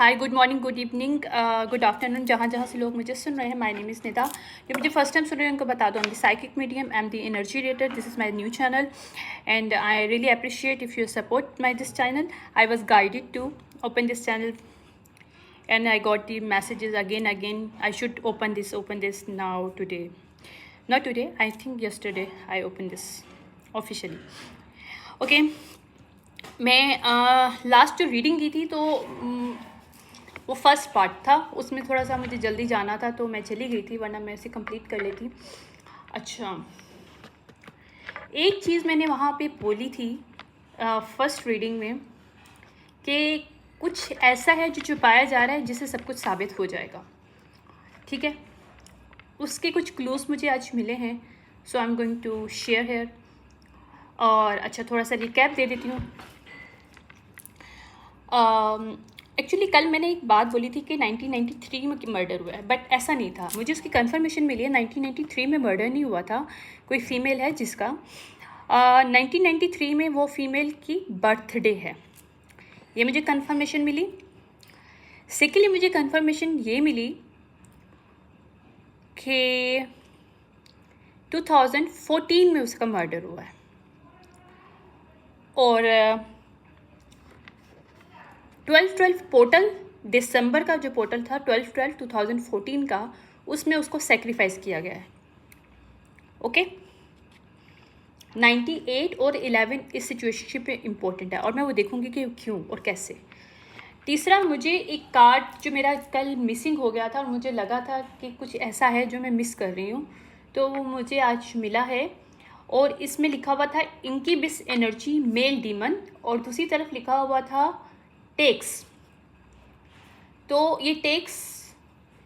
हाय, good morning, good evening, good afternoon, जहाँ जहाँ से लोग मुझे सुन रहे हैं. My name is Nida. जो मुझे फर्स्ट टाइम सुन रहे हैं उनको बता दो, I am the psychic medium, I am the energy reader. This is my new channel and I really appreciate if you support my this channel. I was guided to open this channel and I got the messages again. I should open this now today. Not today, I think yesterday I opened this officially. Okay. मैं last जो reading की थी तो वो first part था, उसमें थोड़ा सा मुझे जल्दी जाना था तो मैं चली गई थी, वरना मैं इसे कंप्लीट कर लेती. अच्छा, एक चीज़ मैंने वहाँ पे बोली थी फर्स्ट रीडिंग में कि कुछ ऐसा है जो छुपाया जा रहा है जिससे सब कुछ साबित हो जाएगा. ठीक है, उसके कुछ क्लूज़ मुझे आज मिले हैं, so I am going to share here. और अच्छा, थोड़ा सा रिकैप दे देती हूँ. एक्चुअली कल मैंने एक बात बोली थी कि 1993 में मर्डर हुआ है, बट ऐसा नहीं था. मुझे उसकी कंफर्मेशन मिली है. 1993 में मर्डर नहीं हुआ था. कोई फ़ीमेल है जिसका 1993 में वो फीमेल की बर्थडे है, ये मुझे कंफर्मेशन मिली. सेकेंडली मुझे कंफर्मेशन ये मिली कि 2014 में उसका मर्डर हुआ है. और 12/12 पोर्टल, दिसंबर का जो पोर्टल था 12/12/2014 का, उसमें उसको सेक्रीफाइस किया गया है. ओके, 98 और 11 इस सिचुएशन पे इम्पोर्टेंट है और मैं वो देखूंगी कि क्यों और कैसे. तीसरा, मुझे एक कार्ड जो मेरा कल मिसिंग हो गया था और मुझे लगा था कि कुछ ऐसा है जो मैं मिस कर रही हूँ, तो वो मुझे आज मिला है. और इसमें लिखा हुआ था इंक्यूबस एनर्जी मेल डीमन, और दूसरी तरफ लिखा हुआ था टेक्स. तो ये टेक्स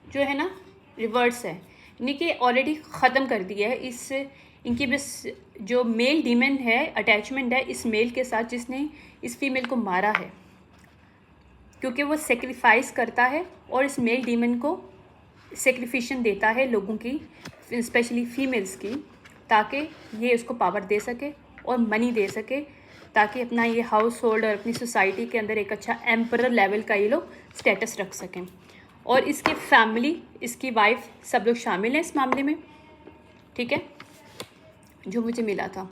जो है ना, रिवर्स है, यानी कि ऑलरेडी ख़त्म कर दिया है. इस इंक्यूबस जो मेल डीमन है, अटैचमेंट है इस मेल के साथ जिसने इस फीमेल को मारा है, क्योंकि वो सेक्रीफाइस करता है और इस मेल डीमन को सेक्रीफिशन देता है लोगों की, स्पेशली फीमेल्स की, ताकि ये उसको पावर दे सके और मनी दे सके, ताकि अपना ये हाउस होल्ड और अपनी सोसाइटी के अंदर एक अच्छा एम्परर लेवल का ये लोग स्टेटस रख सकें. और इसकी फैमिली, इसकी वाइफ, सब लोग शामिल हैं इस मामले में. ठीक है, जो मुझे मिला था.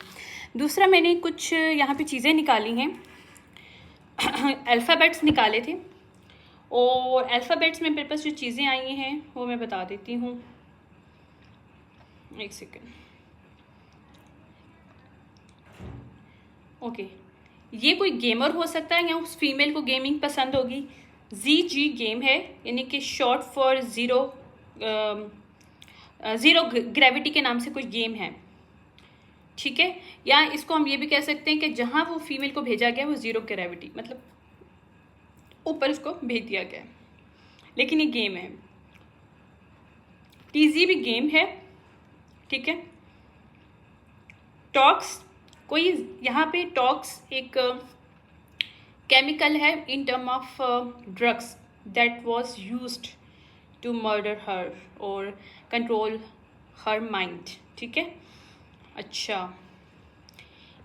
दूसरा, मैंने कुछ यहाँ पे चीज़ें निकाली हैं, अल्फ़ाबेट्स निकाले थे, और अल्फ़ाबेट्स में मेरे पास जो चीज़ें आई हैं वो मैं बता देती हूँ. एक सेकेंड. ओके, ये कोई गेमर हो सकता है या उस फीमेल को गेमिंग पसंद होगी. ZG गेम है, यानी कि शॉर्ट फॉर ज़ीरो ग्रेविटी के नाम से कोई गेम है. ठीक है, या इसको हम ये भी कह सकते हैं कि जहाँ वो फीमेल को भेजा गया वो ज़ीरो ग्रेविटी, मतलब ऊपर उसको भेज दिया गया, लेकिन ये गेम है. TZ भी गेम है. ठीक है, टॉक्स, कोई यहाँ पे टॉक्स एक केमिकल है in term of drugs that was used to murder her और कंट्रोल हर माइंड. ठीक है. अच्छा,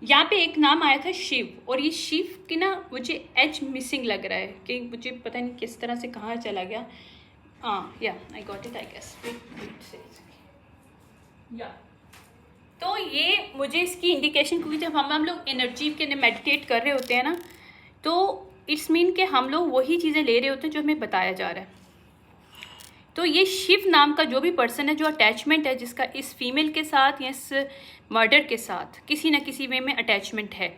यहाँ पे एक नाम आया था शिव, और ये शिव की ना मुझे एच मिसिंग लग रहा है कि मुझे पता नहीं किस तरह से कहाँ चला गया. Yeah I got it, I guess. या तो ये मुझे इसकी इंडिकेशन, क्योंकि जब हम लोग एनर्जी के अंदर मेडिटेट कर रहे होते हैं ना, तो इट्स मीन कि हम लोग वही चीज़ें ले रहे होते हैं जो हमें बताया जा रहा है. तो ये शिव नाम का जो भी पर्सन है, जो अटैचमेंट है जिसका इस फीमेल के साथ या इस मर्डर के साथ किसी न किसी वे में अटैचमेंट है,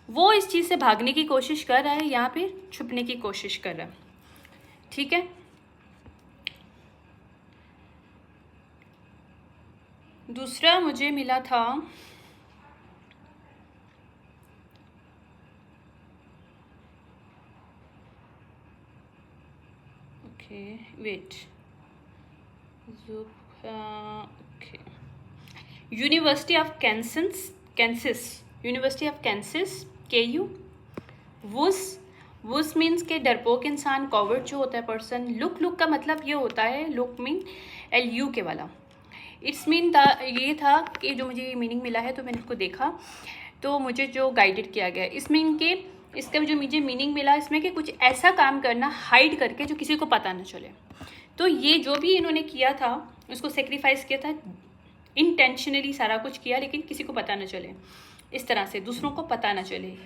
वो इस चीज़ से भागने की कोशिश कर रहा है, यहाँ पे छुपने की कोशिश कर रहा है. ठीक है. दूसरा मुझे मिला था wait, okay, university of Kansas, university of Kansas, KU. Wuss means के डरपोक इंसान, कॉवर्ड जो होता है पर्सन. लुक का मतलब ये होता है, लुक मीन LU के वाला. इट्स मीन ये था कि जो मुझे मीनिंग मिला है तो मैंने उसको देखा, तो मुझे जो गाइडेड किया गया, इस मीन के इसका जो मुझे मीनिंग मिला इसमें कि कुछ ऐसा काम करना हाइड करके जो किसी को पता ना चले। तो ये जो भी इन्होंने किया था उसको सेक्रीफाइस किया था, इंटेंशनली सारा कुछ किया, लेकिन किसी को पता ना चले, इस तरह से दूसरों को पता ना चले।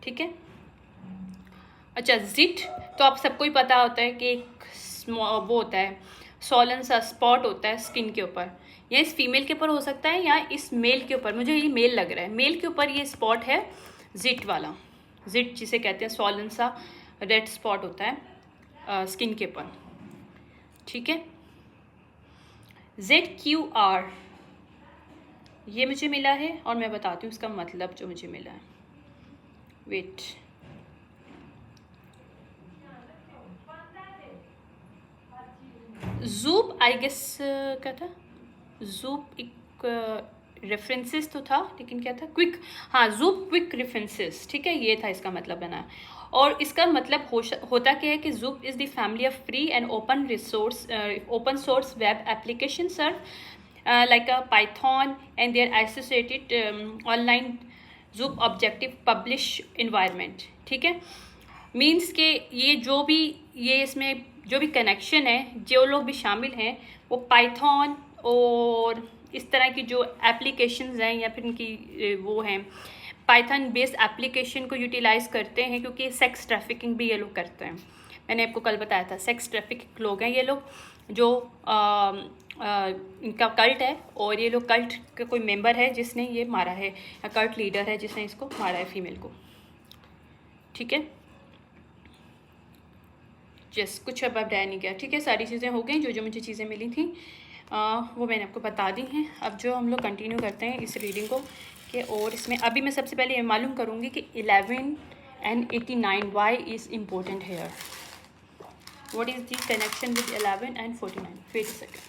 ठीक है। अच्छा, जिट तो आप सबको ही पता होता है कि एक वो होता है सॉलन सा स्पॉट होता है स्किन के ऊपर, या इस फीमेल के ऊपर हो सकता है या इस मेल के ऊपर, मुझे ये मेल लग रहा है, मेल के ऊपर ये स्पॉट है जिट वाला, जिट जिसे कहते हैं सॉलन सा रेड स्पॉट होता है स्किन के ऊपर। ठीक है। ZQR ये मुझे मिला है और मैं बताती हूँ इसका मतलब जो मुझे मिला है। वेट, जूप आई गेस क्या था, जूप एक रेफरेंसेस तो था, लेकिन क्या था, क्विक, हाँ जूप क्विक रेफरेंसेस। ठीक है, ये था इसका मतलब बना। और इसका मतलब होता क्या है कि Zoop is the family of free and open source web application sir like a Python and their associated online Zoop objective publish environment। ठीक है, मीन्स के ये जो भी ये इसमें जो भी कनेक्शन है, जो लोग भी शामिल हैं वो पाइथन और इस तरह की जो एप्लीकेशंस हैं या फिर इनकी वो हैं पाइथन बेस्ड एप्लीकेशन को यूटिलाइज़ करते हैं, क्योंकि सेक्स ट्रैफिकिंग भी ये लोग करते हैं। मैंने आपको कल बताया था सेक्स ट्रैफिकिंग लोग हैं ये लोग, जो इनका कल्ट है, और ये लोग कल्ट का कोई मेंबर है जिसने ये मारा है, या कल्ट लीडर है जिसने इसको मारा है फीमेल को। ठीक है, जस कुछ अब रह नहीं गया। ठीक है, सारी चीज़ें हो गई, जो जो मुझे चीज़ें मिली थी वो मैंने आपको बता दी हैं। अब जो हम लोग कंटिन्यू करते हैं इस रीडिंग को कि, और इसमें अभी मैं सबसे पहले ये मालूम करूँगी कि 11 and 89 why is important here. What is the connection with 11 and 49? Wait a second.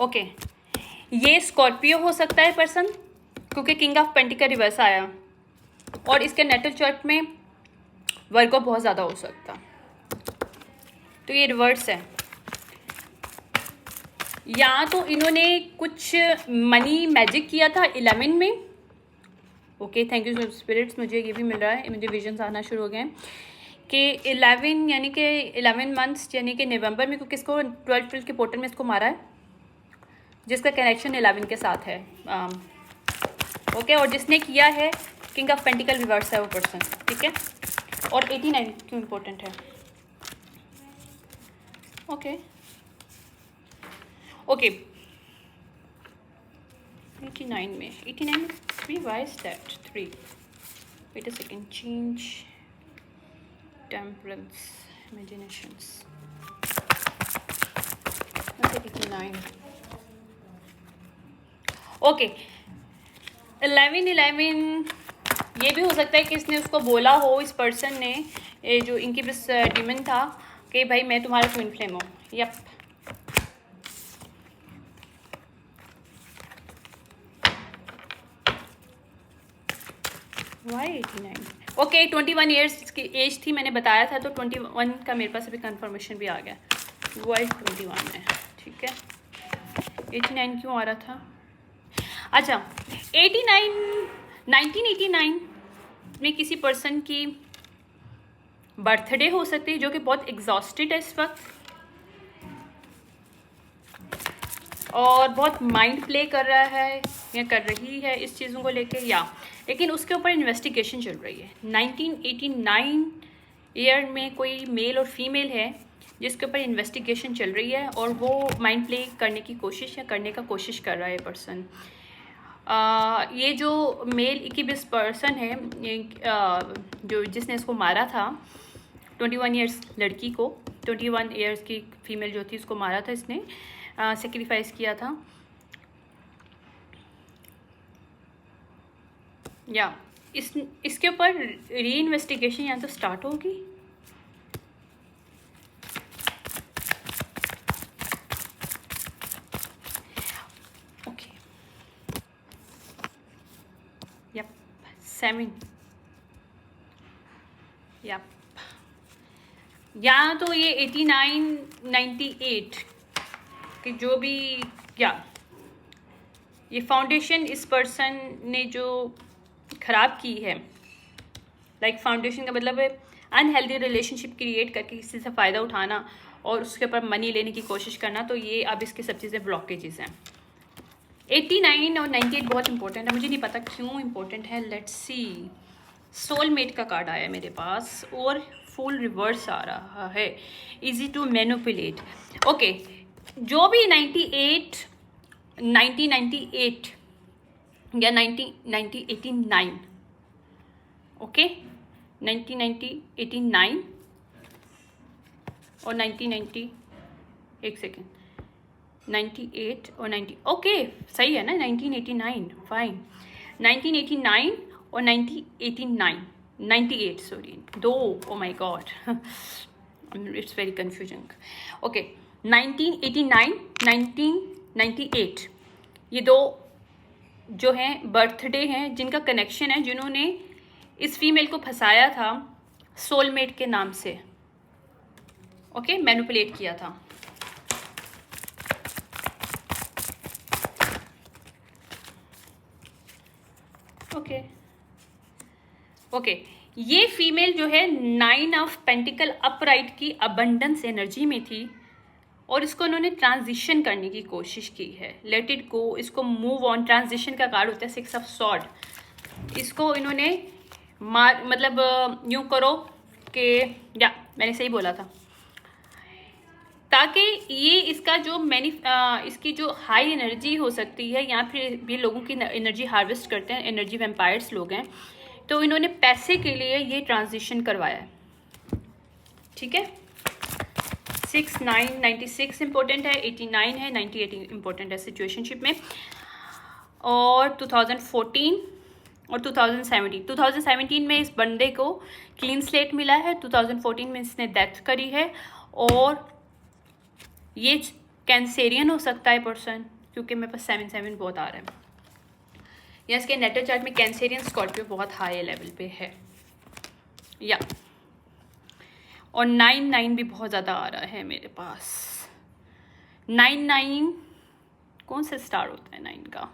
Okay, ये स्कॉर्पियो हो सकता है पर्सन, क्योंकि किंग ऑफ पेंटिकल रिवर्स आया, और इसके नेटल चार्ट में वर्गो बहुत ज़्यादा हो सकता, तो ये रिवर्स है। या तो इन्होंने कुछ मनी मैजिक किया था 11 में। ओके, थैंक यू स्पिरिट्स, मुझे ये भी मिल रहा है, मुझे विजन्स आना शुरू हो गए हैं कि 11 यानी कि 11 मंथ्स यानी कि नवंबर में, क्योंकि इसको 12 के पोर्टल में इसको मारा है, जिसका कनेक्शन 11 के साथ है। ओके, और जिसने किया है किंग ऑफ पेंटिकल रिवर्स है वो पर्सन। ठीक है, और 89 क्यों इम्पोर्टेंट है? ओके ओके, 89 में 3 why is that 3? Wait a second, change temperance imaginations 89। Okay, 11 ये भी हो सकता है कि इसने उसको बोला हो, इस पर्सन ने, ये जो इनकी बस डिमन था कि भाई मैं तुम्हारा ट्विन फ्लेम हूँ। Yup, why 89? ओके, 21 ईयर्स इसकी एज थी, मैंने बताया था, तो 21 का मेरे पास अभी कंफर्मेशन भी आ गया, वर्ल्ड 21 है। ठीक है, 89 क्यों आ रहा था? अच्छा, 1989 में किसी पर्सन की बर्थडे हो सकती है जो कि बहुत एग्जॉस्टेड है इस वक्त और बहुत माइंड प्ले कर रहा है या कर रही है इस चीज़ों को लेके, या लेकिन उसके ऊपर इन्वेस्टिगेशन चल रही है। 1989 ईयर में कोई मेल और फीमेल है जिसके ऊपर इन्वेस्टिगेशन चल रही है और वो माइंड प्ले करने की कोशिश या करने का कोशिश कर रहा है पर्सन। ये जो मेल 21 पर्सन है जो जिसने इसको मारा था, 21 ईयर्स लड़की को, 21 ईयर्स की फीमेल जो थी उसको मारा था इसने, सेक्रीफाइस किया था। या इसके ऊपर री इन्वेस्टिगेशन या तो स्टार्ट होगी 7 या यहाँ तो ये 89 98 कि जो भी या ये फाउंडेशन इस पर्सन ने जो ख़राब की है, लाइक फाउंडेशन का मतलब है अनहेल्दी रिलेशनशिप क्रिएट करके किसी से फ़ायदा उठाना और उसके ऊपर मनी लेने की कोशिश करना, तो ये अब इसकी सब चीज़ें ब्लॉकेजेस हैं। 89 और 98 बहुत इंपॉर्टेंट है, मुझे नहीं पता क्यों इंपॉर्टेंट है। लेट्स सी, सोलमेट का कार्ड आया मेरे पास और फुल रिवर्स आ रहा है, इजी टू मैनिपुलेट। ओके, जो भी 98 1998 या 1989 ओके 1989 और 1990 एक सेकेंड 98 और 90 ओके सही है ना 1989 फाइन 1989 और 1989 98 सॉरी दो oh my God it's very confusing okay 1989 1998 ये दो जो हैं बर्थडे हैं जिनका कनेक्शन है, जिन्होंने इस फीमेल को फंसाया था सोलमेट के नाम से, ओके मैनिपुलेट किया था। ओके ओके ये फीमेल जो है 9 ऑफ पेंटिकल अपराइट की अबंडेंस एनर्जी में थी और इसको उन्होंने ट्रांजिशन करने की कोशिश की है। लेट इट गो, इसको मूव ऑन, ट्रांजिशन का कार्ड होता है 6 ऑफ सॉर्ड। इसको इन्होंने मतलब यूँ करो कि या मैंने सही बोला था, ताकि ये इसका जो इसकी जो हाई एनर्जी हो सकती है, या फिर भी लोगों की एनर्जी हार्वेस्ट करते हैं, एनर्जी वैम्पायर्स लोग हैं, तो इन्होंने पैसे के लिए ये ट्रांजिशन करवाया है। ठीक है, 6 9 96 इम्पोर्टेंट है, 89 है, 98 इम्पोर्टेंट है सिचुएशनशिप में, और 2014 और 2017 में इस बंदे को क्लीन स्लेट मिला है। 2014 में इसने डेथ करी है और ये कैंसेरियन हो सकता है पर्सन, क्योंकि मेरे पास 7 बहुत आ रहा है, या इसके नेटल चार्ट में कैंसेरियन स्कॉर्पियो बहुत हाई लेवल पे है, या और 9 भी बहुत ज़्यादा आ रहा है मेरे पास। 9 कौन सा स्टार होता है 9 का?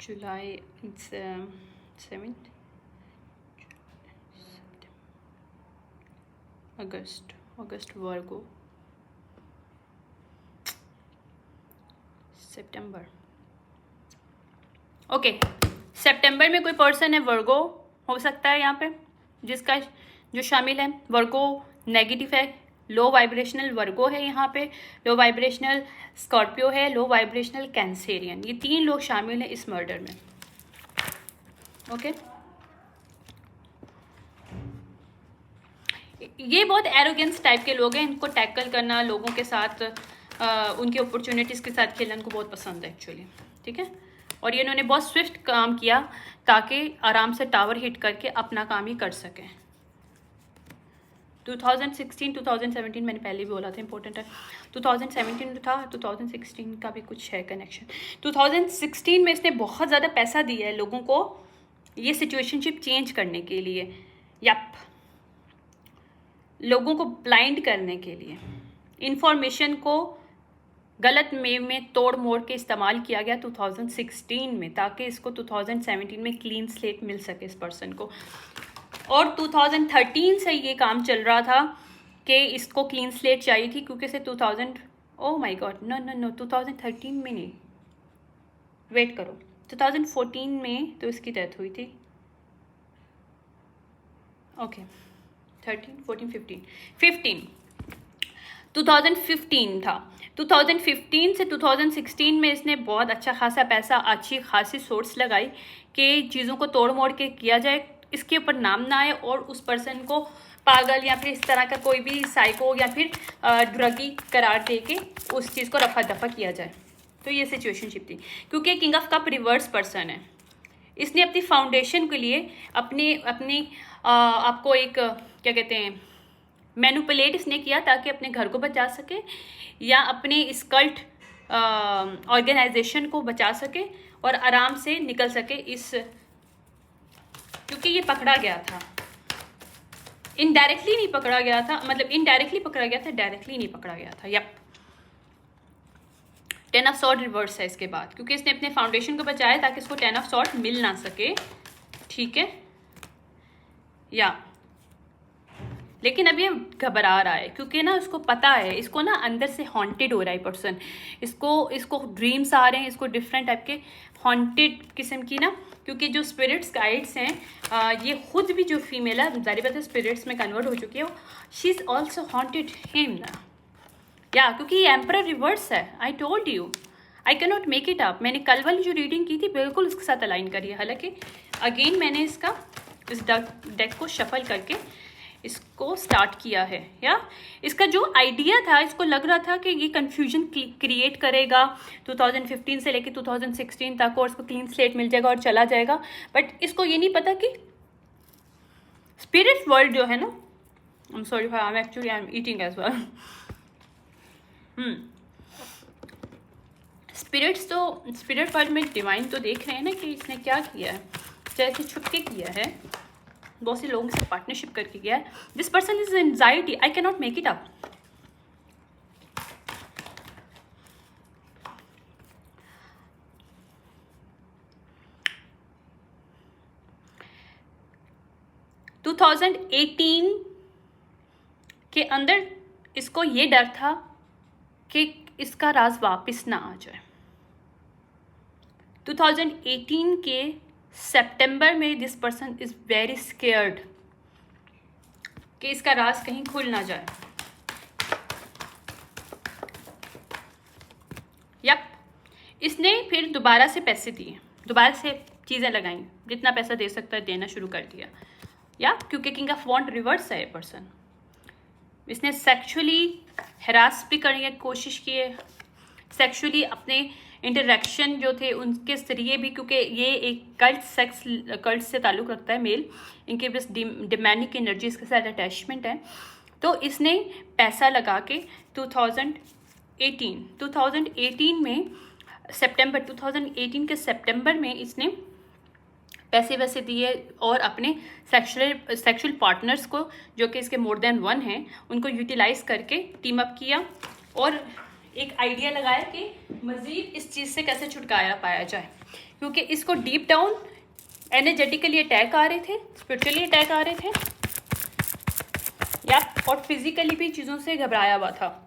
जुलाई 7 अगस्त वर्गो सितंबर। ओके सितंबर में कोई पर्सन है वर्गो हो सकता है यहाँ पे, जिसका जो शामिल है वर्गो नेगेटिव है, लो वाइब्रेशनल वर्गो है यहाँ पे, लो वाइब्रेशनल स्कॉर्पियो है, लो वाइब्रेशनल कैंसेरियन, ये 3 लोग शामिल हैं इस मर्डर में। ओके ये बहुत एरोगेंस टाइप के लोग हैं, इनको टैकल करना, लोगों के साथ उनकी अपॉर्चुनिटीज़ के साथ खेलना इनको बहुत पसंद है एक्चुअली। ठीक है, और ये इन्होंने बहुत स्विफ्ट काम किया ताकि आराम से टावर हिट करके अपना काम ही कर सकें। 2016 2017 मैंने पहले भी बोला था इंपॉर्टेंट है, 2017 था, 2016 का भी कुछ है कनेक्शन। 2016 में इसने बहुत ज़्यादा पैसा दिया है लोगों को ये सिचुएशनशिप चेंज करने के लिए, यप लोगों को ब्लाइंड करने के लिए, इंफॉर्मेशन को गलत में तोड़ मोड़ के इस्तेमाल किया गया 2016 में, ताकि इसको 2017 में क्लीन स्लेट मिल सके इस पर्सन को। और 2013 से ये काम चल रहा था कि इसको क्लीन स्लेट चाहिए थी, क्योंकि से 2000 ओह माय गॉड नो 2013 में नहीं, वेट करो 2014 में तो इसकी डेथ हुई थी। ओके 13 14 15 2015 था। 2015 से 2016 में इसने बहुत अच्छा खासा पैसा, अच्छी खासी सोर्स लगाई कि चीज़ों को तोड़ मोड़ के किया जाए, इसके ऊपर नाम ना आए और उस पर्सन को पागल या फिर इस तरह का कोई भी साइको या फिर ड्रगी करार दे के उस चीज़ को रफा दफा किया जाए। तो ये सिचुएशनशिप थी, क्योंकि king of cup reverse person है। इसने अपनी फाउंडेशन के लिए अपने आपको एक क्या कहते हैं मैनिपुलेट इसने किया ताकि अपने घर को बचा सके या अपने इस कल्ट ऑर्गेनाइजेशन को बचा सके और आराम से निकल सके इस, क्योंकि ये पकड़ा गया था, इनडायरेक्टली नहीं पकड़ा गया था, मतलब इनडायरेक्टली पकड़ा गया था, डायरेक्टली नहीं पकड़ा गया था। यप, 10 ऑफ सॉर्ड रिवर्स है इसके बाद, क्योंकि इसने अपने फाउंडेशन को बचाया ताकि इसको 10 ऑफ सॉर्ड मिल ना सके, ठीक है। या लेकिन अब ये घबरा रहा है क्योंकि ना उसको पता है, इसको ना अंदर से हॉन्टेड हो रहा है पर्सन, इसको ड्रीम्स आ रहे हैं, इसको डिफरेंट टाइप के हॉन्टेड किस्म की ना, क्योंकि जो स्पिरिट्स गाइड्स हैं ये खुद भी जो फीमेल है जारी बात है स्पिरिट्स में कन्वर्ट हो चुकी है, she is also haunted him ना, या क्योंकि ये एम्परर रिवर्स है। I told you I can not make it up. मैंने कल वाली जो रीडिंग की थी बिल्कुल उसके साथ अलाइन करी है, हालांकि अगेन मैंने इस डेक को शफल करके इसको स्टार्ट किया है। या इसका जो आइडिया था, इसको लग रहा था कि ये कंफ्यूजन क्रिएट करेगा 2015 से लेके 2016 तक और इसको क्लीन स्लेट मिल जाएगा और चला जाएगा, बट इसको ये नहीं पता कि स्पिरिट वर्ल्ड जो है ना, I am sorry I am eating as well, spirit world में डिवाइन तो देख रहे हैं ना कि इसने क्या किया है, जैसे छुप के किया है, बहुत से लोगों से पार्टनरशिप करके किया है। This person is anxiety, I can not make it up. To 2018 के अंदर इसको ये डर था कि इसका राज वापस ना आ जाए। 2018 के सितंबर में this person is very scared कि इसका राज कहीं खुल ना जाए। यप, इसने फिर दोबारा से पैसे दिए, दोबारा से चीज़ें लगाई, जितना पैसा दे सकता है देना शुरू कर दिया। या क्योंकि किंग ऑफ वॉन्ड रिवर्स है ये पर्सन, इसने सेक्सुअली हरास भी करने की कोशिश की है, सेक्सुअली अपने इंटरेक्शन जो थे उनके जरिए भी, क्योंकि ये एक कल्ट से ताल्लुक़ रखता है मेल, इनके बस डिमांडिक एनर्जी इसके साथ अटैचमेंट है। तो इसने पैसा लगा के 2018 में सितंबर 2018 के सितंबर में इसने पैसे वैसे दिए और अपने सेक्सुअल पार्टनर्स को, जो कि इसके मोर देन वन हैं, उनको यूटिलाइज करके टीम अप किया और एक आइडिया लगाया कि मज़ीद इस चीज़ से कैसे छुटकारा पाया जाए, क्योंकि इसको डीप डाउन एनर्जेटिकली अटैक आ रहे थे, स्पिरिचुअली अटैक आ रहे थे, या और फिजिकली भी चीज़ों से घबराया हुआ था।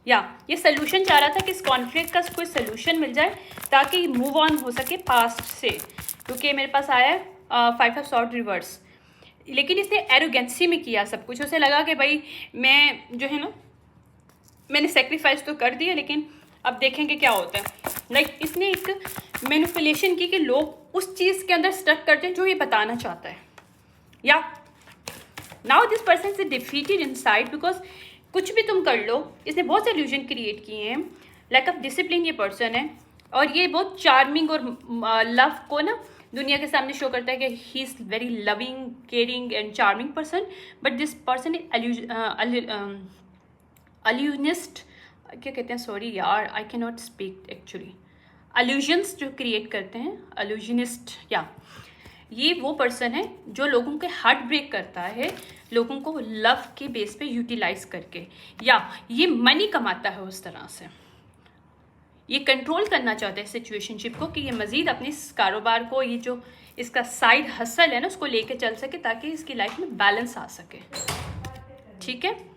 या ये सोल्यूशन चाह रहा था कि इस कॉन्फ्लिक्ट का कोई सोल्यूशन मिल जाए ताकि मूव ऑन हो सके पास्ट से, क्योंकि मेरे पास आया है 5 ऑफ सॉर्ड रिवर्स। लेकिन इसने एरोगेंसी में किया सब कुछ, उसे लगा कि भाई मैं जो है ना, मैंने सेक्रीफाइस तो कर दिया लेकिन अब देखेंगे क्या होता है। लाइक इसने एक मैनिपुलेशन की कि लोग उस चीज़ के अंदर स्टक करते हैं जो ये बताना चाहता है। या now this person is defeated inside, because कुछ भी तुम कर लो, इसने बहुत से इल्यूजन क्रिएट किए हैं, लैक ऑफ डिसिप्लिन ये पर्सन है, और ये बहुत चार्मिंग और लव को ना दुनिया के सामने शो करता है कि he is very loving, caring and charming person, but this person is illusionist, क्या कहते हैं, सॉरी यार I can not speak actually, illusions जो क्रिएट करते हैं, अल्यूजनिस्ट। या ये वो पर्सन है जो लोगों के हार्ट ब्रेक करता है, लोगों को लव के बेस पे यूटिलाइज करके, या ये मनी कमाता है उस तरह से। ये कंट्रोल करना चाहता है सिचुएशनशिप को कि ये मज़ीद अपने इस कारोबार को, ये जो इसका साइड हसल है ना, उसको लेके चल सके ताकि इसकी लाइफ में बैलेंस आ सके। ठीक है,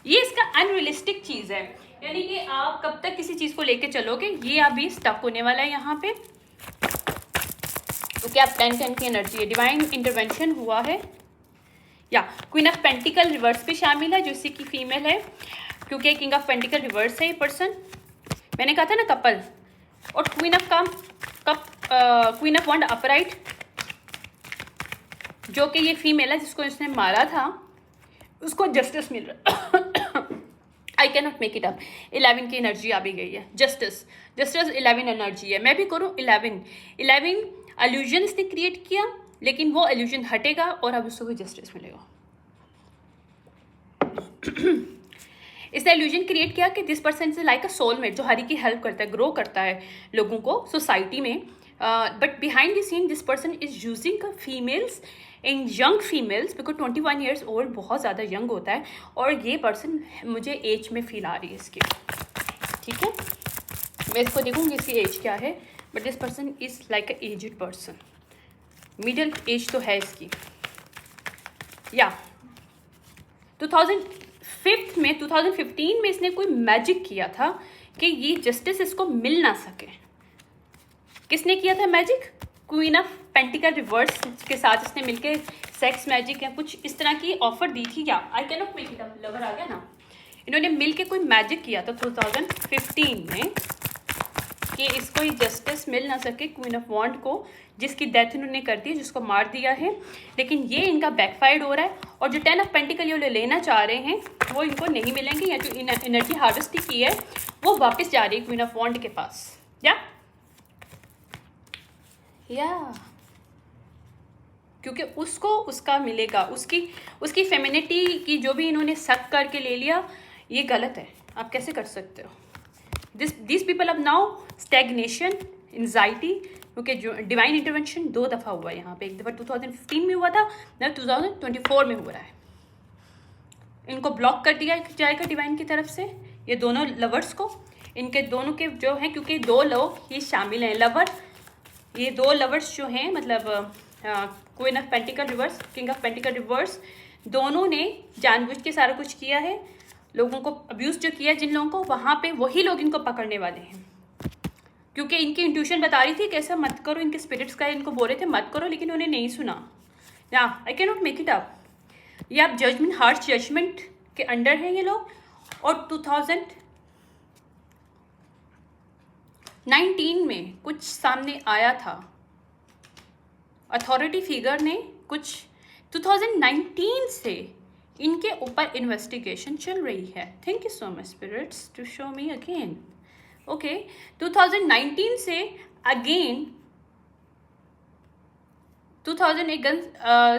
ये इसका अनरियलिस्टिक चीज़ है, यानी कि आप कब तक किसी चीज़ को लेके चलोगे, ये अभी स्टक होने वाला है यहाँ पे। तो क्या 10 की एनर्जी है, डिवाइन इंटरवेंशन हुआ है। या क्वीन ऑफ पेंटिकल रिवर्स भी शामिल है जो इसी की फीमेल है, क्योंकि किंग ऑफ पेंटिकल रिवर्स है ये पर्सन। मैंने कहा था ना कपल, और क्वीन ऑफ वंड अपराइट जो कि ये फीमेल है जिसको इसने मारा था, उसको जस्टिस मिल रहा। आई can not make it up. 11 की एनर्जी आ भी गई है, जस्टिस 11 एनर्जी है। मैं भी करूँ 11 अल्यूजन इसने क्रिएट किया, लेकिन वो अल्यूजन हटेगा और अब उसको जस्टिस मिलेगा। इसने इल्यूजन क्रिएट किया कि this person is like a soulmate, जो हर की हेल्प करता है, ग्रो करता है लोगों को सोसाइटी में. But behind the seen this person is using females in young females, because 21 years old बहुत ज़्यादा यंग होता है. और ये पर्सन मुझे एज में फील आ रही है इसकी. ठीक है, मैं इसको देखूँगी इसकी एज क्या है. But this person is like a aged person. Middle age तो है इसकी. या 2015 में इसने कोई मैजिक किया था कि ये जस्टिस इसको मिल ना सके. किसने किया था magic? Queen of pentacle reverse के साथ इसने मिलके सेक्स मैजिक या कुछ इस तरह की ऑफर दी थी. या I can not make it up, lover आ गया ना. इन्होंने मिलके कोई मैजिक किया था 2015 में कि इसको ये जस्टिस मिल ना सके क्वीन ऑफ वॉन्ड को, जिसकी डेथ इन्होंने कर दी, जिसको मार दिया है. लेकिन ये इनका बैकफायर्ड हो रहा है. और जो 10 ऑफ पेंटिकल ये लेना चाह रहे हैं वो इनको नहीं मिलेंगे, या जो एनर्जी हार्वेस्ट की है वो वापस जा रही है क्वीन ऑफ वॉन्ड के पास. या क्योंकि उसको उसका मिलेगा. उसकी फेमिनिटी की जो भी इन्होंने शक करके ले लिया, ये गलत है. आप कैसे कर सकते हो? दिस पीपल अब नाउ स्टैग्नेशन, एंजाइटी, क्योंकि जो डिवाइन इंटरवेंशन 2 दफ़ा हुआ है यहाँ पे. एक दफ़ा 2015 में हुआ था, ना 2024 में हो रहा है. इनको ब्लॉक कर दिया जाएगा डिवाइन की तरफ से, ये दोनों लवर्स को. इनके दोनों के जो हैं, क्योंकि 2 लोग ये शामिल हैं लवर, ये 2 लवर्स जो हैं, मतलब queen of pentacle reverse, king of pentacle reverse, दोनों ने जानबूझ के सारा कुछ किया है. लोगों को अब्यूज़ जो किया जिन लोगों को, वहाँ पे वही लोग इनको पकड़ने वाले हैं. क्योंकि इनकी इंट्यूशन बता रही थी कि ऐसा मत करो, इनके स्पिरिट्स का इनको बोल रहे थे मत करो, लेकिन उन्हें नहीं सुना. या I can not make it up. ये आप जजमेंट, हार्श जजमेंट के अंडर हैं ये लोग. और 2019 में कुछ सामने आया था, अथॉरिटी फिगर ने कुछ 2019 से इनके ऊपर इन्वेस्टिगेशन चल रही है. Thank you so much spirits to show me again. Okay, 2019 से अगेन 2001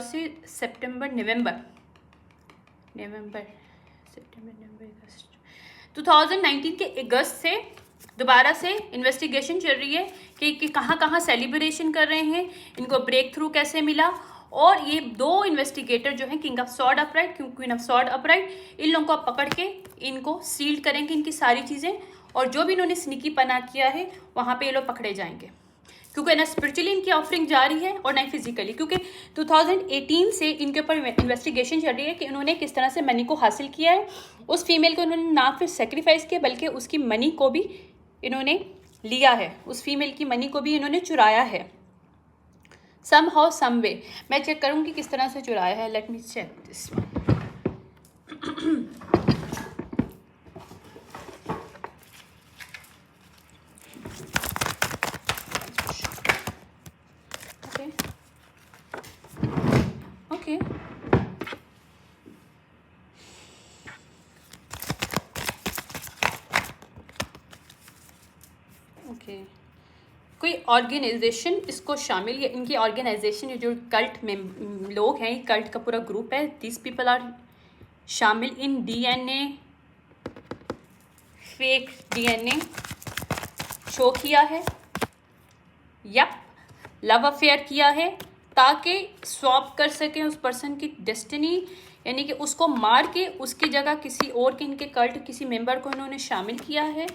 से सितंबर, नवंबर, सितंबर, नवंबर, अगस्त, 2019 के अगस्त से दोबारा से इन्वेस्टिगेशन चल रही है कि कहाँ कहाँ सेलिब्रेशन कर रहे हैं, इनको ब्रेक थ्रू कैसे मिला. और ये 2 इन्वेस्टिगेटर जो हैं, king of sword upright, queen of sword upright, इन लोगों को आप पकड़ के इनको सील करेंगे, इनकी सारी चीज़ें. और जो भी इन्होंने स्निकी पना किया है वहाँ पे ये लोग पकड़े जाएंगे. क्योंकि ना स्पिरिचुअली इनकी ऑफरिंग जा रही है और ना फिजिकली. क्योंकि 2018 से इनके ऊपर इन्वेस्टिगेशन चल रही है कि इन्होंने किस तरह से मनी को हासिल किया है. उस फीमेल को इन्होंने ना फिर सेक्रीफाइस किया, बल्कि उसकी मनी को भी इन्होंने लिया है. उस फीमेल की मनी को भी इन्होंने चुराया है सम हाउ सम वे. मैं चेक करूँगी किस तरह से चुराया है. Let me check this one. Okay, okay, कोई ऑर्गेनाइजेशन इसको शामिल, या इनकी ऑर्गेनाइजेशन, जो कल्ट में लोग हैं, कल्ट का पूरा ग्रुप है. दिस पीपल आर शामिल in DNA, fake DNA show किया है. यप, लव अफेयर किया है ताकि स्वैप कर सकें उस पर्सन की डेस्टिनी, यानी कि उसको मार के उसकी जगह किसी और के, इनके कल्ट किसी मेंबर को इन्होंने शामिल किया है.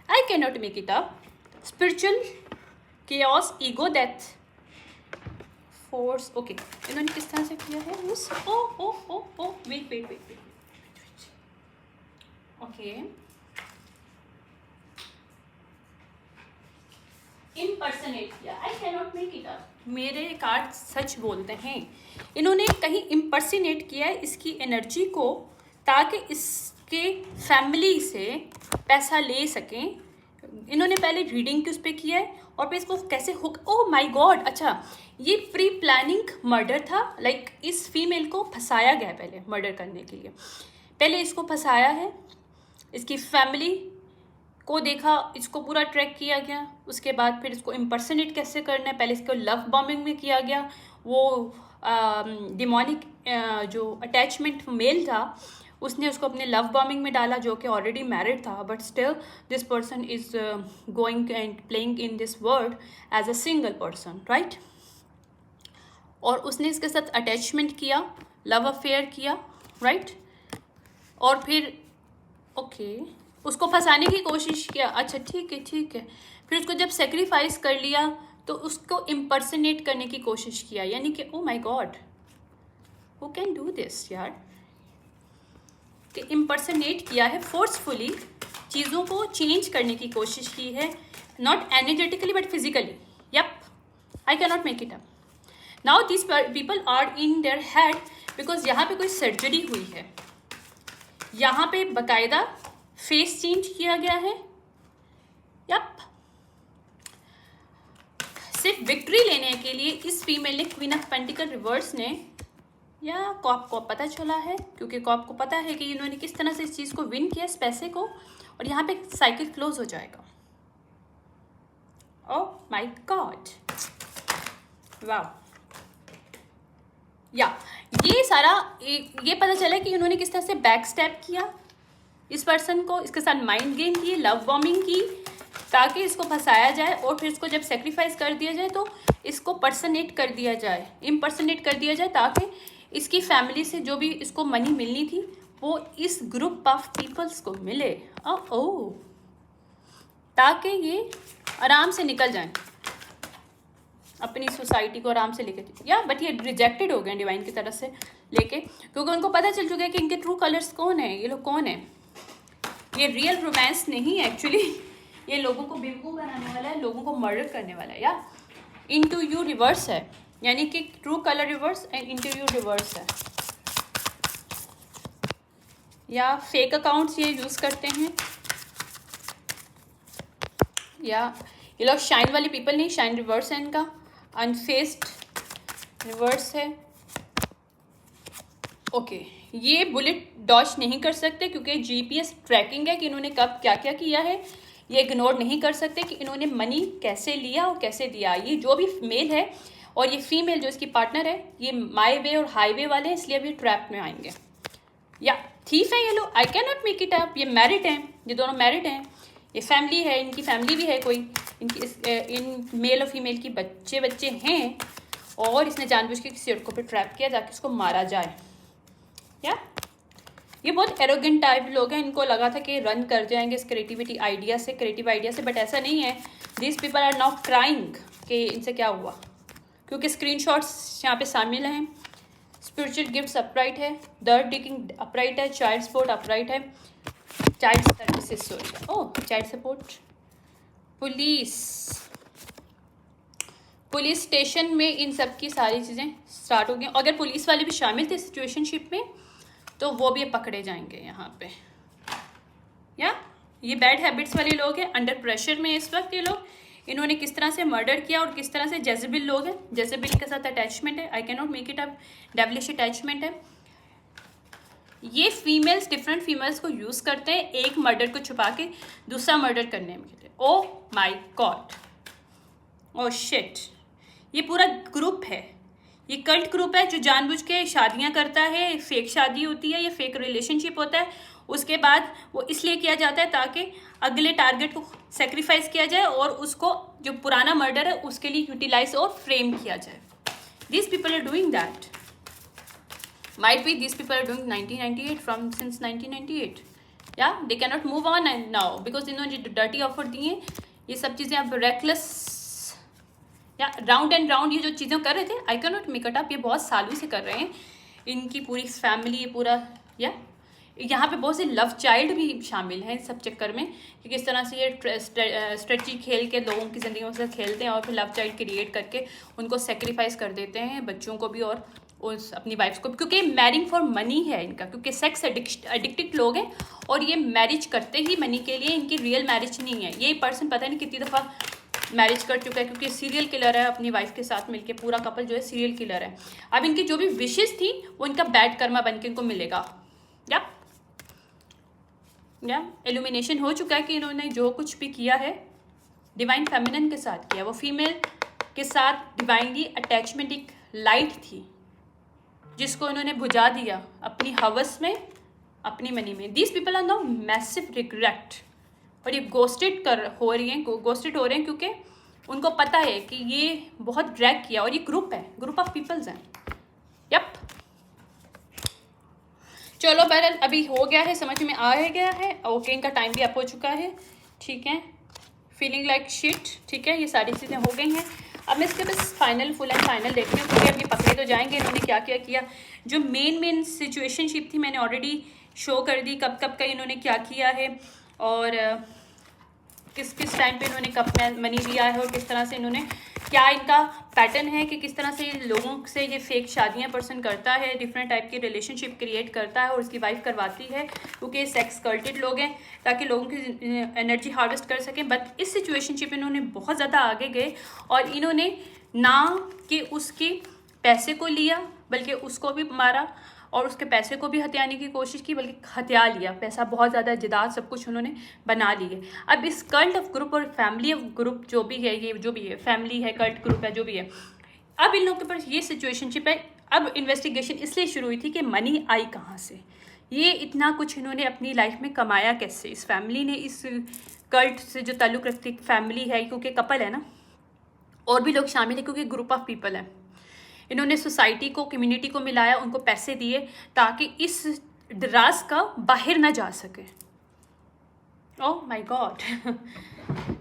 आई can not make it up. Spiritual chaos, ego, death, force. Okay, इन्होंने किस तरह से किया है उस वेट. ओके, इम्पर्सनेट किया. आई can not make it up. मेरे कार्ड सच बोलते हैं. इन्होंने कहीं इम्पर्सनेट किया है इसकी एनर्जी को, ताकि इसके फैमिली से पैसा ले सकें. इन्होंने पहले रीडिंग की उस पर किया है और फिर इसको कैसे हुक. ओह माय गॉड, अच्छा ये प्री प्लानिंग मर्डर था. लाइक इस फीमेल को फंसाया गया पहले मर्डर करने के लिए. पहले इसको फंसाया है, इसकी फैमिली को देखा, इसको पूरा ट्रैक किया गया. उसके बाद फिर इसको इम्पर्सनेट कैसे करना है, पहले इसको लव बॉम्बिंग में किया गया. वो डिमोनिक जो अटैचमेंट मेल था उसने उसको अपने लव बॉम्बिंग में डाला, जो कि ऑलरेडी मैरिड था, but still this person is going and playing in this world as a single person, right. और उसने इसके साथ अटैचमेंट किया, लव अफेयर किया, राइट। और फिर ओके उसको फंसाने की कोशिश किया, अच्छा ठीक है ठीक है। फिर उसको जब सेक्रीफाइस कर लिया तो उसको इम्पर्सनेट करने की कोशिश किया, यानी कि oh my God who can do this यार, कि इम्पर्सनेट किया है, फोर्सफुली चीज़ों को चेंज करने की कोशिश की है, not energetically but physically. Yup, I can not make it up. Now this people are in their head, because यहाँ पे कोई सर्जरी हुई है, यहाँ पे बकायदा फेस चेंज किया गया है। यप, सिर्फ विक्ट्री लेने के लिए इस फीमेल ने, क्वीन ऑफ पेंटिकल रिवर्स ने, या कॉप को पता चला है, क्योंकि कॉप को पता है कि इन्होंने किस तरह से इस चीज़ को विन किया, इस पैसे को, और यहाँ पे साइकिल क्लोज हो जाएगा। ओह माय गॉड, वाह। या ये सारा ये पता चला कि इन्होंने किस तरह से बैक स्टेप किया इस पर्सन को, इसके साथ माइंड गेम की, लव बॉम्बिंग की, ताकि इसको फंसाया जाए, और फिर इसको जब सेक्रीफाइस कर दिया जाए तो इसको पर्सनेट कर दिया जाए, इम्पर्सनेट कर दिया जाए, ताकि इसकी फैमिली से जो भी इसको मनी मिलनी थी वो इस ग्रुप ऑफ पीपल्स को मिले, ओ ताकि ये आराम से निकल जाएं अपनी सोसाइटी को आराम से लेके। या बट ये रिजेक्टेड हो गए डिवाइन की तरफ से लेके, क्योंकि उनको पता चल चुका है कि इनके ट्रू कलर्स कौन है, ये लोग कौन है। ये रियल रोमांस नहीं है एक्चुअली, ये लोगों को बेवकूफ़ बनाने वाला है, लोगों को मर्डर करने वाला है। या इनटू यू रिवर्स है, यानी कि true colour reverse and into you reverse है। या फेक अकाउंट्स ये यूज़ करते हैं, या ये लोग शाइन वाले पीपल नहीं, शाइन रिवर्स है इनका, अनफेस्ड रिवर्स है। ओके, ये बुलेट डॉज नहीं कर सकते क्योंकि जीपीएस ट्रैकिंग है कि इन्होंने कब क्या क्या किया है। ये इग्नोर नहीं कर सकते कि इन्होंने मनी कैसे लिया और कैसे दिया। ये जो भी मेल है और ये फीमेल जो इसकी पार्टनर है, ये माई वे और हाईवे वाले हैं, इसलिए अभी ट्रैप में आएंगे। या थीफ है ये लोग, आई can not make it up. ये मैरिड हैं, ये दोनों मैरिड हैं, ये फैमिली है, इनकी फैमिली भी है कोई, इनकी इन मेल और फीमेल की बच्चे हैं, और इसने जानबूझ के किसी और को पे ट्रैप किया जाके इसको मारा जाए। या ये बहुत एरोगेंट टाइप लोग हैं, इनको लगा था कि रन कर जाएंगे इस क्रिएटिव आइडिया से, बट ऐसा नहीं है। This people are now crying कि इनसे क्या हुआ, क्योंकि स्क्रीनशॉट्स यहाँ पे शामिल हैं। स्पिरिचुअल गिफ्ट्स अपराइट है, दर्ड डिकिंग अपराइट है, चाइल्ड सपोर्ट अपराइट है, चाइल्ड सर्विसेज ओह चाइल्ड सपोर्ट, पुलिस स्टेशन में इन सब की सारी चीज़ें स्टार्ट हो गई। अगर पुलिस वाले भी शामिल थे सिचुएशनशिप में तो वो भी पकड़े जाएंगे यहाँ पे। या ये बैड हैबिट्स वाले लोग हैं, अंडर प्रेशर में इस वक्त ये लोग, इन्होंने किस तरह से मर्डर किया और किस तरह से जेजेबिल लोग हैं, जेजेबिल के साथ अटैचमेंट है, आई can not make it up, devilish attachment है। ये फीमेल्स डिफरेंट फीमेल्स को यूज़ करते हैं एक मर्डर को छुपा के दूसरा मर्डर करने के लिए। ओ माई गॉड, ओ शिट, ये पूरा ग्रुप है, ये कल्ट ग्रुप है जो जानबूझ के शादियां करता है, फेक शादी होती है, ये फेक रिलेशनशिप होता है, उसके बाद वो इसलिए किया जाता है ताकि अगले टारगेट को सेक्रीफाइस किया जाए और उसको जो पुराना मर्डर है उसके लिए यूटिलाइज और फ्रेम किया जाए। This people are doing that, might be these people are doing 1998 from since 1998. yeah, they cannot move on and now because इन्होंने डर्टी ऑफर दिए, ये सब चीज़ें अब रेकलेस या राउंड एंड राउंड ये जो चीज़ें कर रहे थे, आई can not make it up, ये बहुत सालों से कर रहे हैं, इनकी पूरी फैमिली पूरा। या यहाँ पे बहुत से लव चाइल्ड भी शामिल हैं इस सब चक्कर में कि किस तरह से ये स्ट्रेटजी खेल के लोगों की ज़िंदगी में खेलते हैं और फिर लव चाइल्ड क्रिएट करके उनको सेक्रीफाइस कर देते हैं, बच्चों को भी और उस अपनी वाइफ को, क्योंकि मैरिंग फॉर मनी है इनका, क्योंकि सेक्स एडिक्टेड लोग हैं और ये मैरिज करते ही मनी के लिए, इनकी रियल मैरिज नहीं है। ये पर्सन पता नहीं कितनी दफ़ा मैरिज कर चुका है क्योंकि सीरियल किलर है, अपनी वाइफ के साथ मिलके पूरा कपल जो है सीरियल किलर है। अब इनकी जो भी विशेस थी वो इनका बैड कर्मा बन के इनको मिलेगा। या एल्यूमिनेशन हो चुका है कि इन्होंने जो कुछ भी किया है डिवाइन फेमिनिन के साथ किया, वो फीमेल के साथ डिवाइनली अटैचमेंट एक लाइट थी जिसको इन्होंने बुझा दिया अपनी हवस में अपनी मनी में। These people are no massive regret, और ये गोस्टेड हो रही हैं क्योंकि उनको पता है कि ये बहुत ड्रैग किया, और ये ग्रुप ऑफ पीपल्स हैं। यप, चलो बहरहाल अभी हो गया है, समझ में आ गया है। ओके, इनका टाइम भी अप हो चुका है, ठीक है। फीलिंग लाइक शिट, ठीक है, ये सारी चीज़ें हो गई हैं। अब मैं इसके बस फुल एंड फाइनल देखती हूँ, क्योंकि अभी पकड़े तो जाएंगे इन्होंने क्या क्या किया। जो मेन सिचुएशनशिप थी मैंने ऑलरेडी शो कर दी, कब का इन्होंने क्या किया है, और किस टाइम पे इन्होंने कब में मनी दिया है, और किस तरह से इन्होंने, क्या इनका पैटर्न है कि किस तरह से लोगों से ये फेक शादियां पर्सन करता है, डिफरेंट टाइप की रिलेशनशिप क्रिएट करता है और उसकी वाइफ करवाती है, क्योंकि सेक्स कल्टेड लोग हैं, ताकि लोगों की एनर्जी हार्वेस्ट कर सकें। बट इस सिचुएशनशिप इन्होंने बहुत ज़्यादा आगे गए, और इन्होंने ना कि उसके पैसे को लिया, बल्कि उसको भी मारा, और उसके पैसे को भी हथियाने की कोशिश की, बल्कि हथिया लिया। पैसा बहुत ज़्यादा, जायदाद, सब कुछ उन्होंने बना ली है। अब इस कल्ट ऑफ ग्रुप और फैमिली ऑफ ग्रुप जो भी है, ये जो भी है, फैमिली है, कल्ट ग्रुप है, जो भी है, अब इन लोगों के पास ये सिचुएशनशिप है। अब इन्वेस्टिगेशन इसलिए शुरू हुई थी कि मनी आई कहाँ से, ये इतना कुछ इन्होंने अपनी लाइफ में कमाया कैसे। इस फैमिली ने इस कल्ट से जो ताल्लुक़ रखती फैमिली है, क्योंकि कपल है ना, और भी लोग शामिल है क्योंकि ग्रुप ऑफ पीपल है। इन्होंने सोसाइटी को, कम्युनिटी को मिलाया, उनको पैसे दिए ताकि इस राज का बाहर ना जा सके। ओह माय गॉड।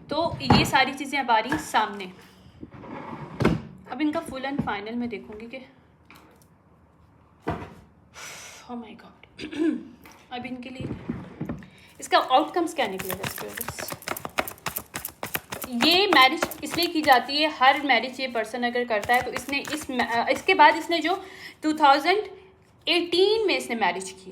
तो ये सारी चीज़ें अब आ रही सामने। अब इनका फुल एंड फाइनल मैं देखूंगी कि ओह माय गॉड अब इनके लिए इसका आउटकम्स क्या निकलेगा। ये मैरिज इसलिए की जाती है, हर मैरिज ये पर्सन अगर करता है तो इसके बाद इसने जो 2018 में इसने मैरिज की,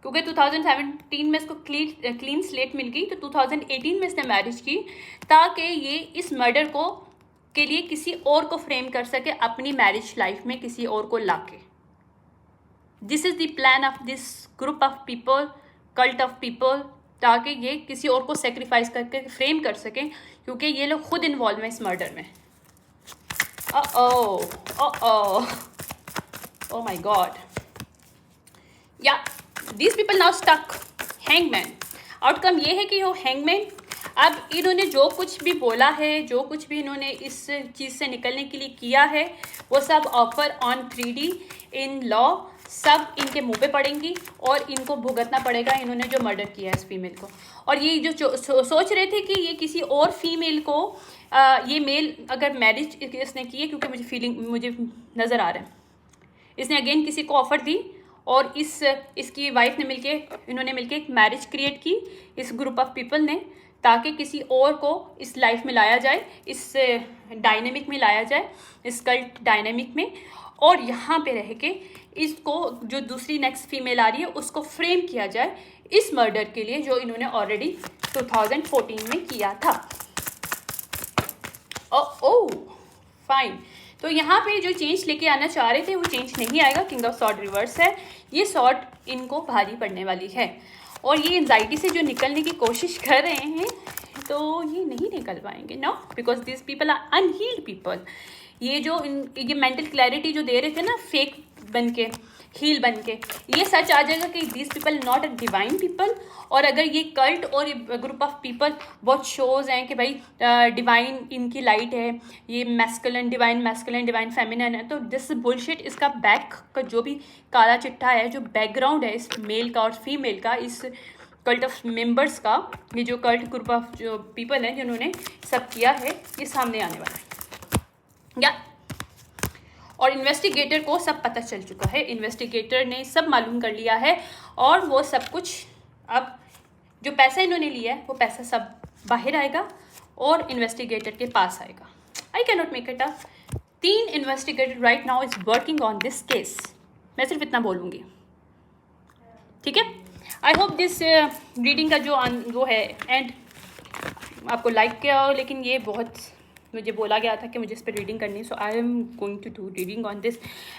क्योंकि 2017 में इसको क्लीन स्लेट मिल गई, तो 2018 में इसने मैरिज की ताकि ये इस मर्डर के लिए किसी और को फ्रेम कर सके अपनी मैरिज लाइफ में, किसी और को लाके। This is the plan of this group of people, cult of people, ताकि ये किसी और को सेक्रीफाइस करके फ्रेम कर सकें, क्योंकि ये लोग खुद इन्वॉल्व हैं इस मर्डर में। Oh my God, yeah these people now stuck. Hangman, outcome ये है कि वो हैंगमैन, अब इन्होंने जो कुछ भी बोला है, जो कुछ भी इन्होंने इस चीज़ से निकलने के लिए किया है, वो सब offer on 3D in law सब इनके मुंह पे पड़ेंगी, और इनको भुगतना पड़ेगा इन्होंने जो मर्डर किया है इस फीमेल को। और ये जो सोच रहे थे कि ये किसी और फीमेल को, ये मेल अगर मैरिज इसने की है, क्योंकि मुझे नज़र आ रहा है इसने अगेन किसी को ऑफ़र दी, और इसकी वाइफ ने इन्होंने मिलके एक मैरिज क्रिएट की इस ग्रुप ऑफ पीपल ने, ताकि किसी और को इस लाइफ में लाया जाए, इस डायनेमिक में लाया जाए, इस कल्ट डायनेमिक में, और यहाँ पे रह के इसको जो दूसरी नेक्स्ट फीमेल आ रही है उसको फ्रेम किया जाए इस मर्डर के लिए जो इन्होंने ऑलरेडी 2014 में किया था। ओह फाइन, तो यहाँ पे जो चेंज लेके आना चाह रहे थे वो चेंज नहीं आएगा। किंग ऑफ सॉर्ड रिवर्स है, ये सॉर्ड इनको भारी पड़ने वाली है, और ये एंजाइटी से जो निकलने की कोशिश कर रहे हैं तो ये नहीं निकल पाएंगे, no, because this people are unhealed people. ये मेंटल क्लैरिटी जो दे रहे थे ना, फेक बन के, हील बन के, ये सच आ जाएगा कि this people not a divine people. और अगर ये कल्ट और ग्रुप ऑफ पीपल बहुत शोज हैं कि भाई डिवाइन इनकी लाइट है, ये मैस्कुलिन डिवाइन फेमिनिन है, तो दिस बुलशिट। इसका बैक का जो भी काला चिट्ठा है, जो बैकग्राउंड है इस मेल का और फीमेल का, इस कल्ट ऑफ मेंबर्स का, ये जो कल्ट ग्रुप ऑफ जो पीपल हैं जिन्होंने सब किया है, ये सामने आने वाला है या। और इन्वेस्टिगेटर को सब पता चल चुका है, इन्वेस्टिगेटर ने सब मालूम कर लिया है, और वो सब कुछ, अब जो पैसा इन्होंने लिया है वो पैसा सब बाहर आएगा और इन्वेस्टिगेटर के पास आएगा। आई can not make it up. 3 investigator right now is working on this case. मैं सिर्फ इतना बोलूँगी, ठीक है। आई होप दिस रीडिंग का जो वो है एंड आपको लाइक किया हो, लेकिन ये बहुत मुझे बोला गया था कि मुझे इस पर रीडिंग करनी है, so I am going to do reading on this.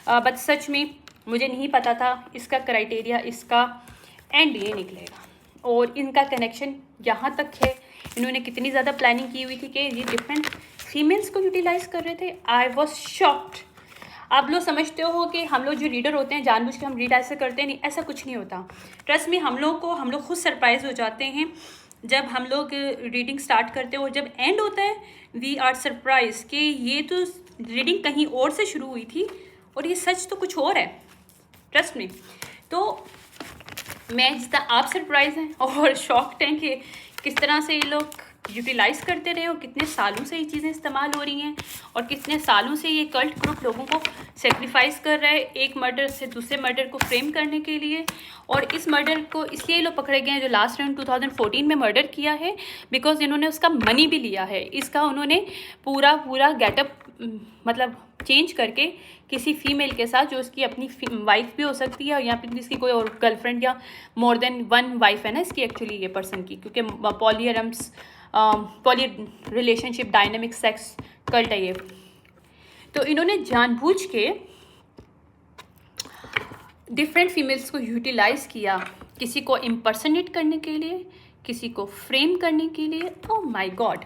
But सच में मुझे नहीं पता था इसका क्राइटेरिया, इसका एंड ये निकलेगा, और इनका कनेक्शन यहाँ तक है। इन्होंने कितनी ज़्यादा प्लानिंग की हुई थी कि ये डिफरेंट फीमेल्स को यूटिलाइज कर रहे थे। आई वॉज शॉक्ड, आप लोग समझते हो कि हम लोग जो रीडर होते हैं जानबूझ के हम रीड ऐसे करते हैं, नहीं, ऐसा कुछ नहीं होता। ट्रस्ट में हम लोग खुद सरप्राइज हो जाते हैं जब हम लोग रीडिंग स्टार्ट करते हैं, और जब एंड होता है वी आर सरप्राइज कि ये तो रीडिंग कहीं और से शुरू हुई थी और ये सच तो कुछ और है। ट्रस्ट में तो मैं जितना आप सरप्राइज हैं और शॉक्ड हैं कि किस तरह से ये लोग यूटिलाइज़ करते रहे और कितने सालों से ये चीज़ें इस्तेमाल हो रही हैं और कितने सालों से ये कल्ट ग्रुप लोगों को सेक्रीफाइस कर रहा है एक मर्डर से दूसरे मर्डर को फ्रेम करने के लिए। और इस मर्डर को इसलिए ये लोग पकड़े गए हैं जो लास्ट राउंड 2014 में मर्डर किया है, बिकॉज इन्होंने उसका मनी भी लिया है। इसका उन्होंने पूरा गेटअप मतलब चेंज करके किसी फीमेल के साथ, जो उसकी अपनी वाइफ भी हो सकती है या फिर इसकी कोई और गर्लफ्रेंड या मोर देन वन वाइफ है ना इसकी एक्चुअली ये पर्सन की, क्योंकि poly relationship dynamic sex cult है ये। तो इन्होंने जानबूझ के डिफरेंट फीमेल्स को यूटिलाइज़ किया, किसी को इम्पर्सनेट करने के लिए, किसी को फ्रेम करने के लिए। ओह माय गॉड,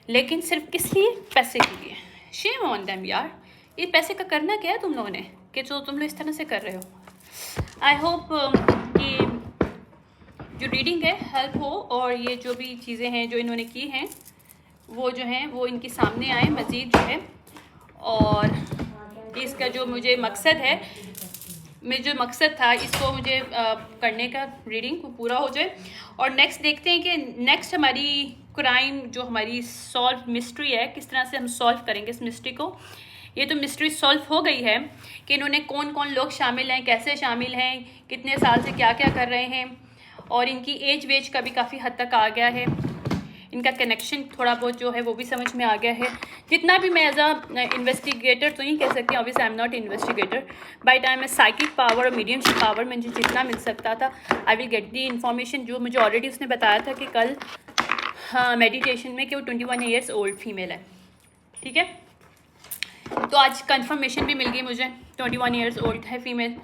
लेकिन सिर्फ किस लिए? पैसे के लिए। शेम ऑन देम यार, ये पैसे का करना क्या है तुम लोगों ने कि जो तुम लोग इस तरह से कर रहे हो। आई होप कि जो रीडिंग है हेल्प हो और ये जो भी चीज़ें हैं जो इन्होंने की हैं वो जो हैं वो इनके सामने आए मज़ीद जो है, और इसका जो मुझे मकसद है, जो मकसद था इसको मुझे करने का रीडिंग को पूरा हो जाए। और नेक्स्ट देखते हैं कि नेक्स्ट हमारी क्राइम जो हमारी सॉल्व मिस्ट्री है किस तरह से हम सॉल्व करेंगे इस मिस्ट्री को। ये तो मिस्ट्री सॉल्व हो गई है कि इन्होंने कौन कौन लोग शामिल हैं, कैसे शामिल हैं, कितने साल से क्या क्या कर रहे हैं, और इनकी एज वेज का भी काफ़ी हद तक आ गया है, इनका कनेक्शन थोड़ा बहुत जो है वो भी समझ में आ गया है। जितना भी मैं एज अ इन्वेस्टिगेटर तो नहीं कह सकती, obviously I am not investigator, by time में साइकिक पावर और मीडियमशिप पावर में जितना मिल सकता था I will get the information. जो मुझे ऑलरेडी उसने बताया था कि कल मेडिटेशन में कि वो 21 ईयर्स ओल्ड फीमेल है, ठीक है। तो आज कंफर्मेशन भी मिल गई मुझे, 21 ईयर्स ओल्ड है फीमेल।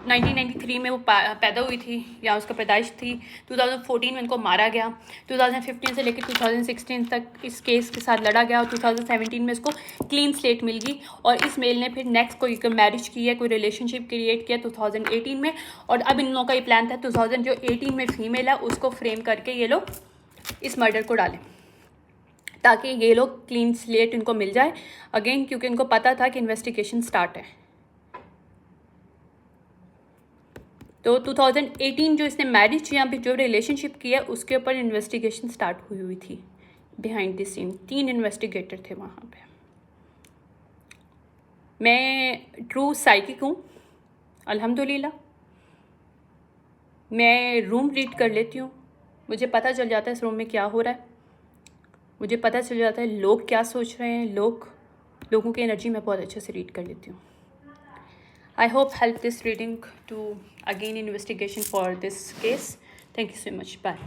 1993 में वो पैदा हुई थी या उसका पैदाइश थी। 2014 में उनको मारा गया। 2015 से लेकर 2016 तक इस केस के साथ लड़ा गया और 2017 में इसको क्लीन स्लेट मिल गई। और इस मेल ने फिर नेक्स्ट कोई मैरिज की है, कोई रिलेशनशिप क्रिएट किया 2018 में। और अब इन लोगों का ये प्लान था 2018 में फीमेल है उसको फ्रेम करके ये लोग इस मर्डर को डालें ताकि ये लोग क्लीन स्लेट इनको मिल जाए अगेन, क्योंकि इनको पता था कि इन्वेस्टिगेशन स्टार्ट है। तो 2018 जो इसने मैरिज या फिर जो रिलेशनशिप किया उसके ऊपर इन्वेस्टिगेशन स्टार्ट हुई थी बिहाइंड द सीन। 3 इन्वेस्टिगेटर थे वहाँ पे। मैं ट्रू साइकिक हूँ अल्हम्दुलिल्लाह। मैं रूम रीड कर लेती हूँ, मुझे पता चल जाता है इस रूम में क्या हो रहा है, मुझे पता चल जाता है लोग क्या सोच रहे हैं, लोगों की एनर्जी मैं बहुत अच्छे से रीड कर लेती हूँ। I hope help this reading to again investigation for this case. Thank you so much. Bye.